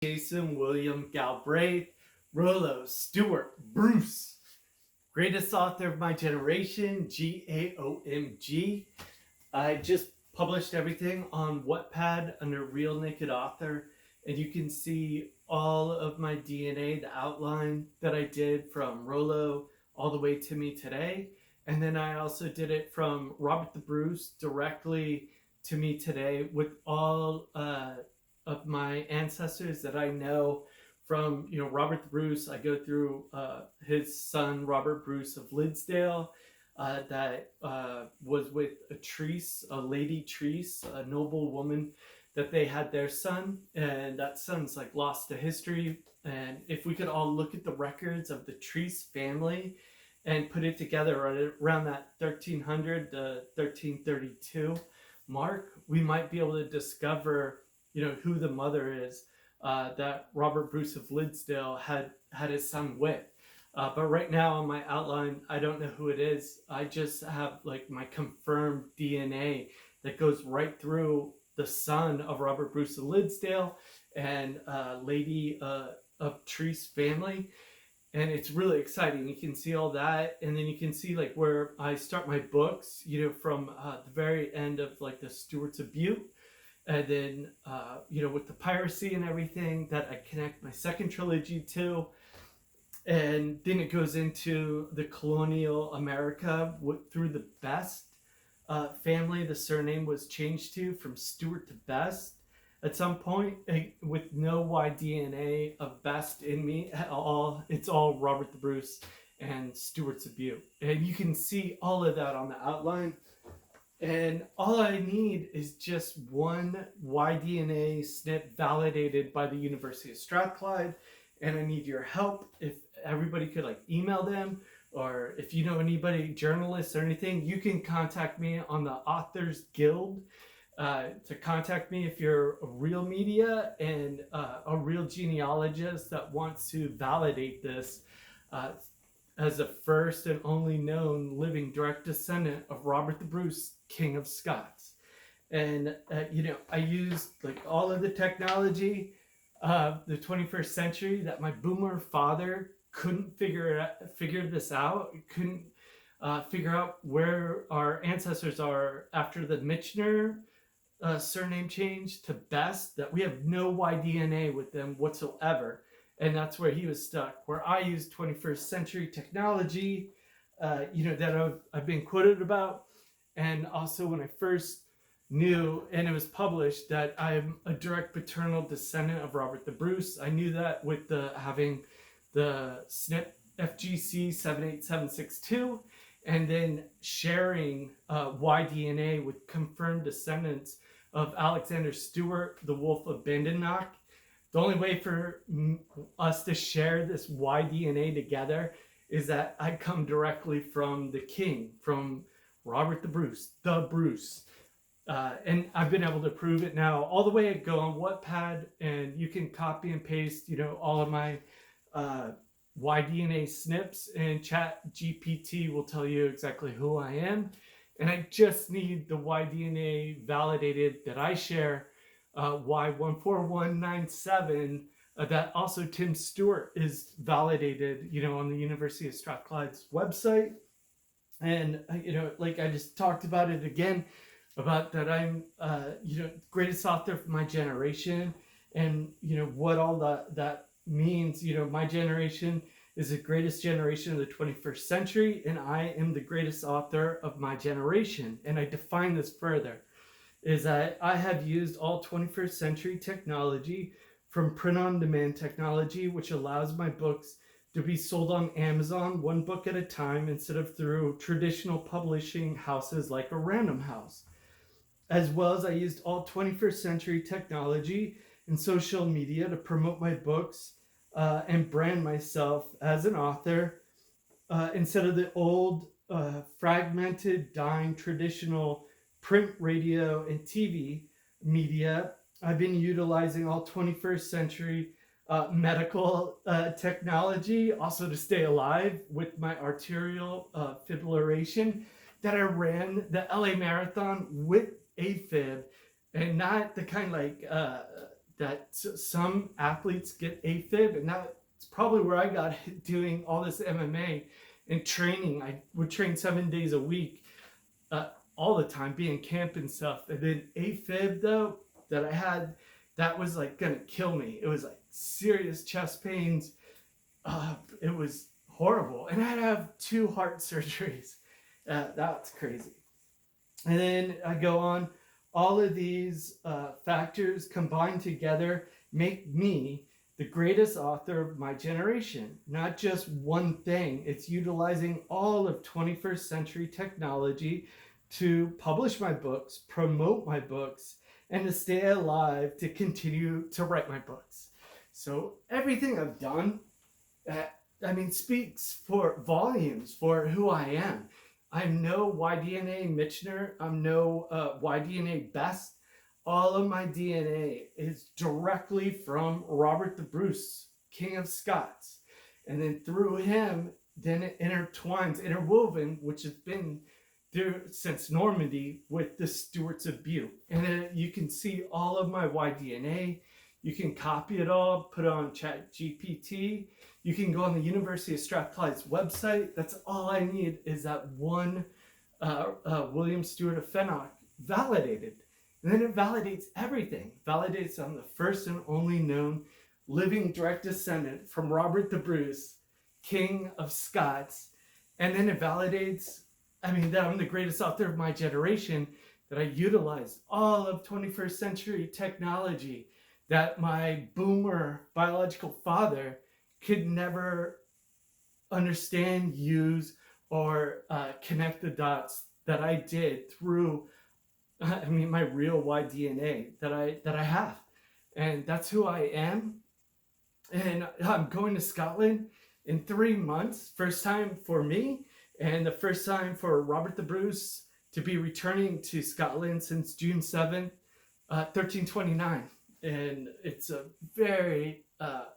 Jason William Galbraith Rollo Stuart Bruce, greatest author of my generation, GAOMG. I just published everything on Wattpad under Real Naked Author, and you can see all of my DNA, the outline that I did from Rollo all the way to me today. And then I also did it from Robert the Bruce directly to me today with all of my ancestors that I know from, Robert the Bruce. I go through his son, Robert Bruce of Lidsdale, that was with a Treese, a Lady Treese, a noble woman that they had their son, and that son's like lost to history. And if we could all look at the records of the Treese family and put it together right around that 1300 to 1332 mark, we might be able to discover, who the mother is that Robert Bruce of Lidsdale had his son with. But right now on my outline, I don't know who it is. I just have like my confirmed DNA that goes right through the son of Robert Bruce of Lidsdale and Lady of Treese family. And it's really exciting. You can see all that, and then you can see like where I start my books, from the very end of like the Stuarts of Butte, and then with the piracy and everything that I connect my second trilogy to, and then it goes into the colonial America through the Best family. The surname was changed to from Stuart to Best at some point, with no Y-DNA of Best in me at all. It's all Robert the Bruce and Stuart's of Butte. And you can see all of that on the outline. And all I need is just one Y-DNA SNP validated by the University of Strathclyde. And I need your help. If everybody could like email them, or if you know anybody, journalists or anything, you can contact me on the Authors Guild. To contact me if you're a real media and a real genealogist that wants to validate this as the first and only known living direct descendant of Robert the Bruce, King of Scots. And I used like all of the technology of the 21st century that my boomer father couldn't figure this out. Couldn't figure out where our ancestors are after the Michener surname change to Best, that we have no Y-DNA with them whatsoever. And that's where he was stuck, where I used 21st century technology, that I've been quoted about. And also when I first knew, and it was published, that I'm a direct paternal descendant of Robert the Bruce. I knew that with having the SNP FGC 78762, and then sharing Y-DNA with confirmed descendants of Alexander Stewart, the Wolf of Badenoch. The only way for us to share this Y-DNA together is that I come directly from the king, from Robert the Bruce, and I've been able to prove it now all the way. I go on Wattpad, and you can copy and paste, all of my Y-DNA SNPs, and ChatGPT will tell you exactly who I am. And I just need the Y-DNA validated that I share, Y14197, that also Tim Stewart is validated, on the University of Strathclyde's website. And, like I just talked about it again, about that I'm, greatest author of my generation, and, what all that means. My generation is the greatest generation of the 21st century, and I am the greatest author of my generation. And I define this further, is that I have used all 21st century technology, from print-on-demand technology, which allows my books to be sold on Amazon one book at a time instead of through traditional publishing houses like a Random House. As well as I used all 21st century technology and social media to promote my books and brand myself as an author, instead of the old, fragmented, dying traditional print, radio, and TV media. I've been utilizing all 21st century medical technology, also to stay alive, with my arterial fibrillation, that I ran the LA Marathon with AFib, and not the kind like that some athletes get AFib, and that's probably where I got it doing all this MMA and training. I would train 7 days a week, all the time, be in camp and stuff. And then AFib though, that I had, that was like gonna kill me. It was like serious chest pains. It was horrible. And I had to have 2 heart surgeries. That's crazy. And then I go on, all of these factors combined together make me the greatest author of my generation. Not just one thing, it's utilizing all of 21st century technology to publish my books, promote my books, and to stay alive to continue to write my books. So everything I've done, speaks for volumes for who I am. I'm no Y-DNA Michener. I'm no Y-DNA Best. All of my DNA is directly from Robert the Bruce, King of Scots. And then through him, then it intertwines, interwoven, which has been there since Normandy with the Stuarts of Bute. And then you can see all of my Y-DNA. You can copy it all, put it on ChatGPT. You can go on the University of Strathclyde's website. That's all I need is that one William Stuart of Fennock validated. And then it validates everything. Validates I'm the first and only known living direct descendant from Robert the Bruce, King of Scots. And then it validates, that I'm the greatest author of my generation, that I utilized all of 21st century technology that my boomer biological father could never understand, use, or connect the dots that I did through, my real Y-DNA that I have. And that's who I am. And I'm going to Scotland in 3 months. First time for me, and the first time for Robert the Bruce to be returning to Scotland since June 7th, 1329. And it's a very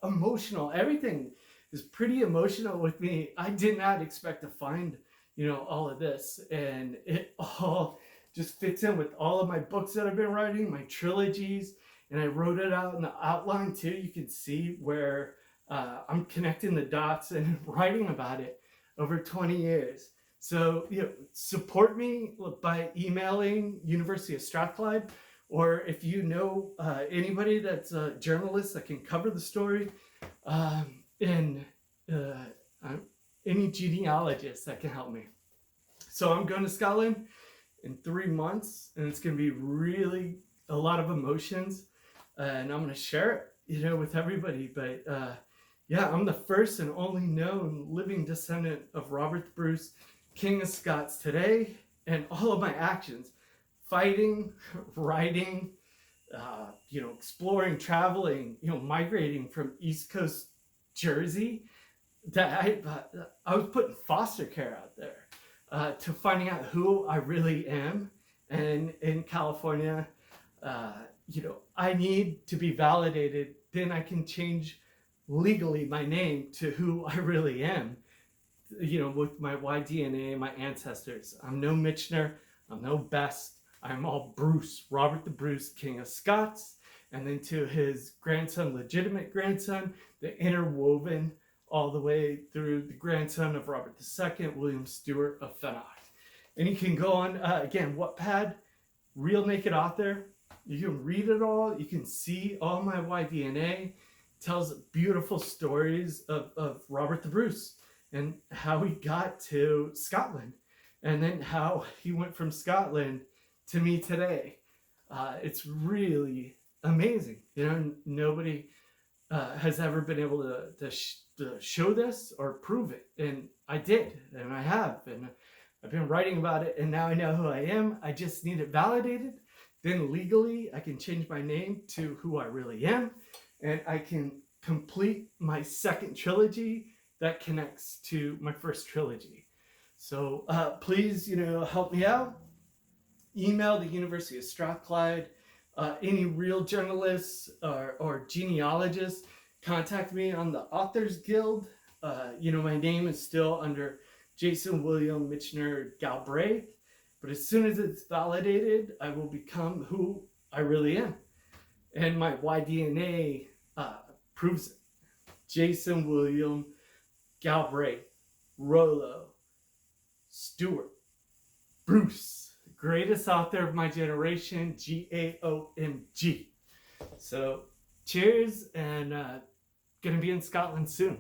emotional, everything is pretty emotional with me. I did not expect to find, all of this, and it all just fits in with all of my books that I've been writing, my trilogies, and I wrote it out in the outline too. You can see where I'm connecting the dots and writing about it over 20 years. So, support me by emailing University of Strathclyde, or if you know anybody that's a journalist that can cover the story, and any genealogist that can help me. So I'm going to Scotland in 3 months, and it's going to be really a lot of emotions, and I'm going to share it, with everybody. But I'm the first and only known living descendant of Robert the Bruce, King of Scots today, and all of my actions, fighting, writing, exploring, traveling, migrating from East Coast Jersey, that I was put in foster care out there, to finding out who I really am. And in California, I need to be validated. Then I can change legally my name to who I really am, with my Y-DNA, my ancestors. I'm no Michener, I'm no Best, I'm all Bruce, Robert the Bruce, King of Scots. And then to his grandson, legitimate grandson, the interwoven all the way through the grandson of Robert II, William Stuart of Fennock. And you can go on, again, Wattpad, Real Naked Author. You can read it all. You can see all my Y-DNA. Tells beautiful stories of Robert the Bruce and how he got to Scotland, and then how he went from Scotland to me today. It's really amazing. Nobody has ever been able to show this or prove it, and I did, and I have, and I've been writing about it, and now I know who I am. I just need it validated. Then legally, I can change my name to who I really am, and I can complete my second trilogy that connects to my first trilogy. So please, help me out. Email the University of Strathclyde. Any real journalists or genealogists, contact me on the Authors Guild. My name is still under Jason William Michener Galbraith, but as soon as it's validated, I will become who I really am. And my Y-DNA proves it. Jason William Galbraith Rollo Stuart Bruce, greatest author of my generation, GAOMG. So cheers, and gonna be in Scotland soon.